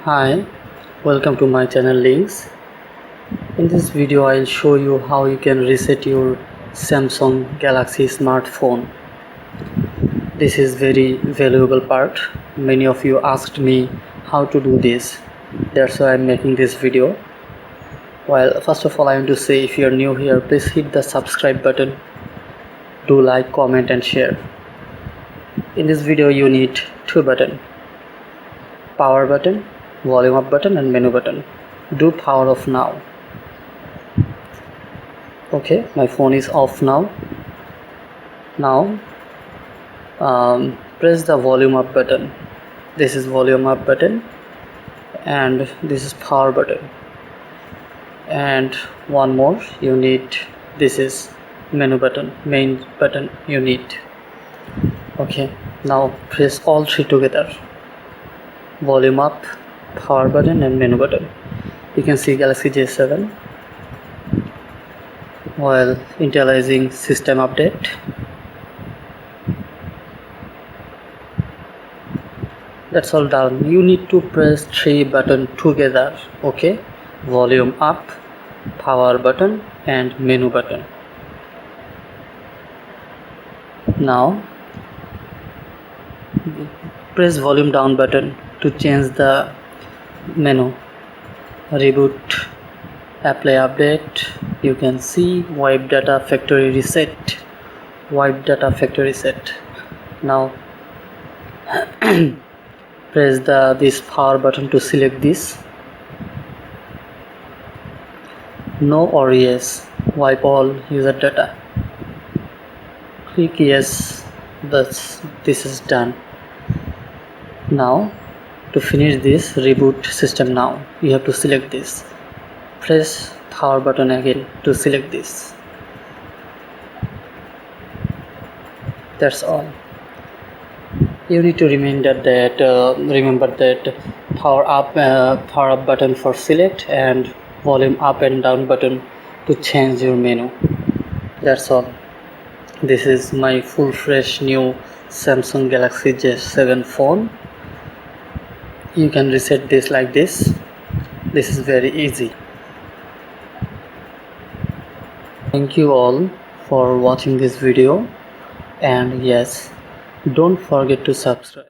Hi, welcome to my channel Links. In this video I'll show you how you can reset your Samsung Galaxy smartphone. This is very valuable part. Many of you asked me how to do this. That's why I'm making this video. Well, first of all I want to say, if you are new here, please hit the subscribe button. Do like, comment and share. In this video you need two buttons: power button, volume up button and menu button. Do power off now. Okay, my phone is off now. Now press the volume up button. This is volume up button and this is power button, and one more you need, this is menu button, main button you need. Okay, now press all three together: volume up, power button and menu button. You can see Galaxy J7 while initializing system update. That's all done. You need to press three buttons together. Okay, volume up, power button and menu button. Now press volume down button to change the menu. Reboot, apply update. You can see wipe data factory reset. Wipe data factory reset. Now press this power button to select this. No or yes. Wipe all user data. Click yes. Thus this is done. Now to finish this, reboot system now. You have to select this. Press power button again to select this. That's all. You need to remember that power up button for select and volume up and down button to change your menu. That's all. This is my full fresh new Samsung Galaxy J7 phone. You can reset this like this. This is very easy. Thank you all for watching this video, and yes, don't forget to subscribe.